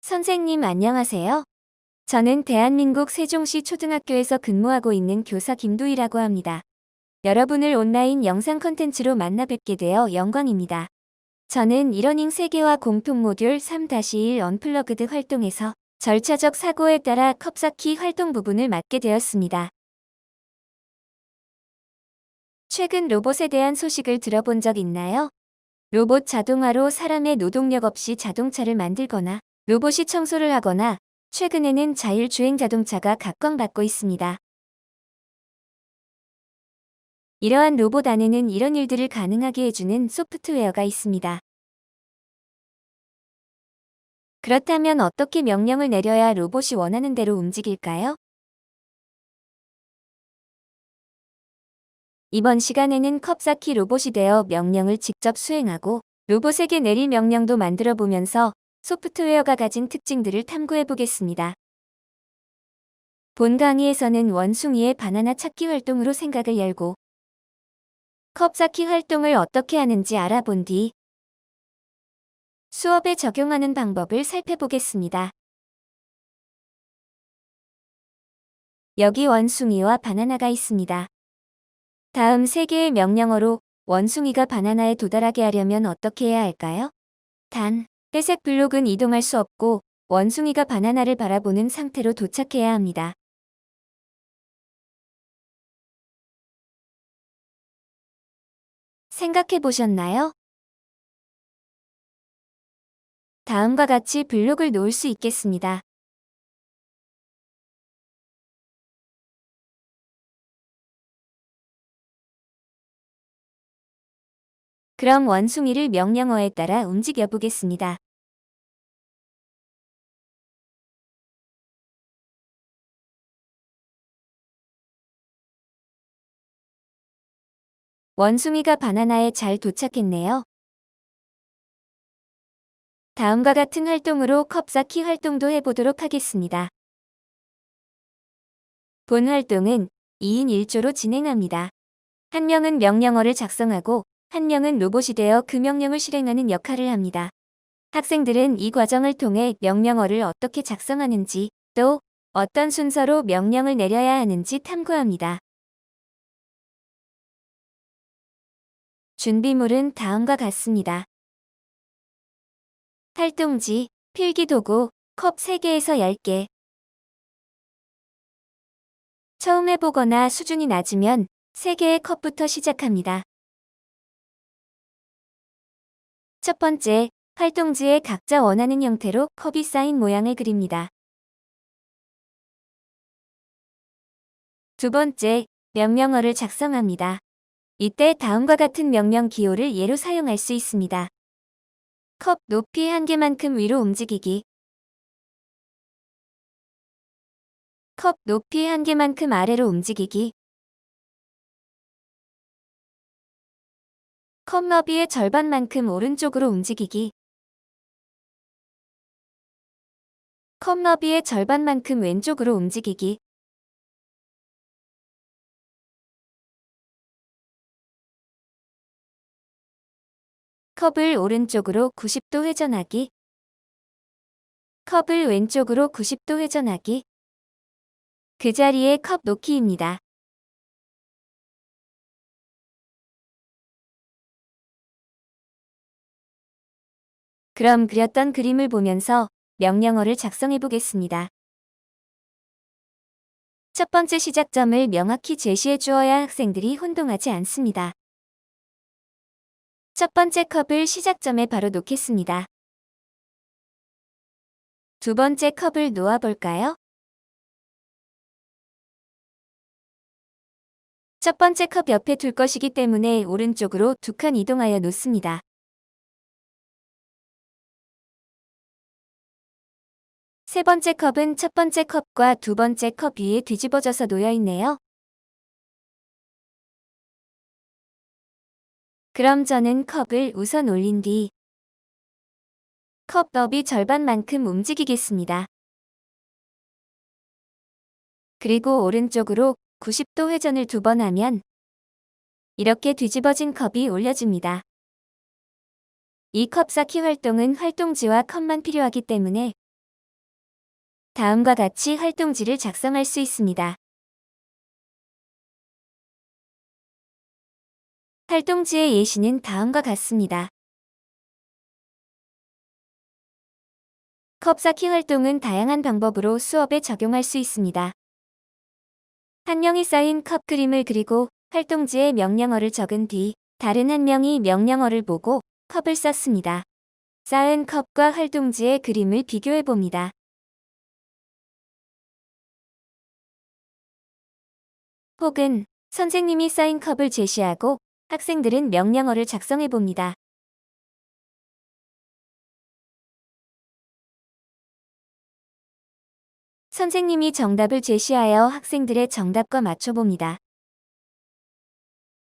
선생님 안녕하세요. 저는 대한민국 세종시 초등학교에서 근무하고 있는 교사 김도희라고 합니다. 여러분을 온라인 영상 콘텐츠로 만나 뵙게 되어 영광입니다. 저는 이러닝 세계화 공통 모듈 3-1 언플러그드 활동에서 절차적 사고에 따라 컵 쌓기 활동 부분을 맡게 되었습니다. 최근 로봇에 대한 소식을 들어본 적 있나요? 로봇 자동화로 사람의 노동력 없이 자동차를 만들거나 로봇이 청소를 하거나 최근에는 자율주행 자동차가 각광받고 있습니다. 이러한 로봇 안에는 이런 일들을 가능하게 해주는 소프트웨어가 있습니다. 그렇다면 어떻게 명령을 내려야 로봇이 원하는 대로 움직일까요? 이번 시간에는 컵 쌓기 로봇이 되어 명령을 직접 수행하고 로봇에게 내릴 명령도 만들어 보면서 소프트웨어가 가진 특징들을 탐구해 보겠습니다. 본 강의에서는 원숭이의 바나나 찾기 활동으로 생각을 열고 컵 쌓기 활동을 어떻게 하는지 알아본 뒤 수업에 적용하는 방법을 살펴보겠습니다. 여기 원숭이와 바나나가 있습니다. 다음 3개의 명령어로 원숭이가 바나나에 도달하게 하려면 어떻게 해야 할까요? 단, 회색 블록은 이동할 수 없고 원숭이가 바나나를 바라보는 상태로 도착해야 합니다. 생각해 보셨나요? 다음과 같이 블록을 놓을 수 있겠습니다. 그럼 원숭이를 명령어에 따라 움직여 보겠습니다. 원숭이가 바나나에 잘 도착했네요. 다음과 같은 활동으로 컵 쌓기 활동도 해보도록 하겠습니다. 본 활동은 2인 1조로 진행합니다. 한 명은 명령어를 작성하고 한 명은 로봇이 되어 그 명령을 실행하는 역할을 합니다. 학생들은 이 과정을 통해 명령어를 어떻게 작성하는지 또 어떤 순서로 명령을 내려야 하는지 탐구합니다. 준비물은 다음과 같습니다. 활동지, 필기도구, 컵 3개에서 10개. 처음 해보거나 수준이 낮으면 3개의 컵부터 시작합니다. 첫 번째, 활동지에 각자 원하는 형태로 컵이 쌓인 모양을 그립니다. 두 번째, 명령어를 작성합니다. 이때 다음과 같은 명령 기호를 예로 사용할 수 있습니다. 컵 높이 한 개만큼 위로 움직이기. 컵 높이 한 개만큼 아래로 움직이기. 컵 너비의 절반만큼 오른쪽으로 움직이기. 컵 너비의 절반만큼 왼쪽으로 움직이기. 컵을 오른쪽으로 90도 회전하기. 컵을 왼쪽으로 90도 회전하기. 그 자리에 컵 놓기입니다. 그럼 그렸던 그림을 보면서 명령어를 작성해 보겠습니다. 첫 번째 시작점을 명확히 제시해 주어야 학생들이 혼동하지 않습니다. 첫 번째 컵을 시작점에 바로 놓겠습니다. 두 번째 컵을 놓아 볼까요? 첫 번째 컵 옆에 둘 것이기 때문에 오른쪽으로 2칸 이동하여 놓습니다. 세 번째 컵은 첫 번째 컵과 두 번째 컵 위에 뒤집어져서 놓여 있네요. 그럼 저는 컵을 우선 올린 뒤 컵 너비 절반만큼 움직이겠습니다. 그리고 오른쪽으로 90도 회전을 2번 하면 이렇게 뒤집어진 컵이 올려집니다. 이 컵 쌓기 활동은 활동지와 컵만 필요하기 때문에 다음과 같이 활동지를 작성할 수 있습니다. 활동지의 예시는 다음과 같습니다. 컵 쌓기 활동은 다양한 방법으로 수업에 적용할 수 있습니다. 한 명이 쌓인 컵 그림을 그리고 활동지에 명령어를 적은 뒤 다른 한 명이 명령어를 보고 컵을 쌓습니다. 쌓은 컵과 활동지의 그림을 비교해 봅니다. 혹은 선생님이 쌓인 컵을 제시하고 학생들은 명령어를 작성해 봅니다. 선생님이 정답을 제시하여 학생들의 정답과 맞춰봅니다.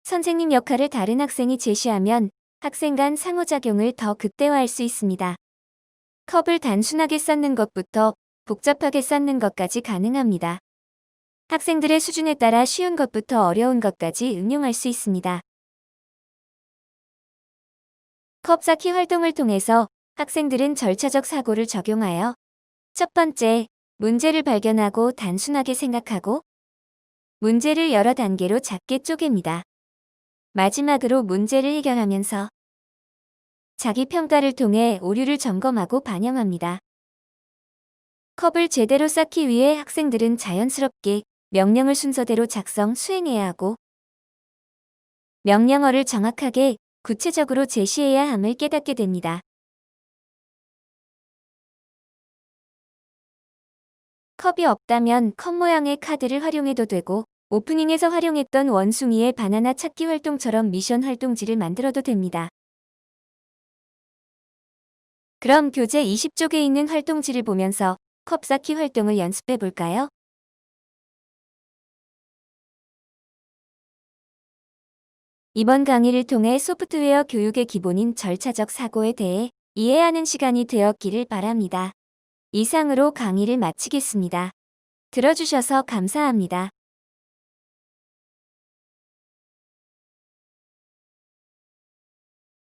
선생님 역할을 다른 학생이 제시하면 학생 간 상호작용을 더 극대화할 수 있습니다. 컵을 단순하게 쌓는 것부터 복잡하게 쌓는 것까지 가능합니다. 학생들의 수준에 따라 쉬운 것부터 어려운 것까지 응용할 수 있습니다. 컵 쌓기 활동을 통해서 학생들은 절차적 사고를 적용하여 첫 번째, 문제를 발견하고 단순하게 생각하고 문제를 여러 단계로 작게 쪼갭니다. 마지막으로 문제를 해결하면서 자기 평가를 통해 오류를 점검하고 반영합니다. 컵을 제대로 쌓기 위해 학생들은 자연스럽게 명령을 순서대로 작성, 수행해야 하고 명령어를 정확하게 구체적으로 제시해야 함을 깨닫게 됩니다. 컵이 없다면 컵 모양의 카드를 활용해도 되고 오프닝에서 활용했던 원숭이의 바나나 찾기 활동처럼 미션 활동지를 만들어도 됩니다. 그럼 교재 20쪽에 있는 활동지를 보면서 컵 쌓기 활동을 연습해 볼까요? 이번 강의를 통해 소프트웨어 교육의 기본인 절차적 사고에 대해 이해하는 시간이 되었기를 바랍니다. 이상으로 강의를 마치겠습니다. 들어주셔서 감사합니다.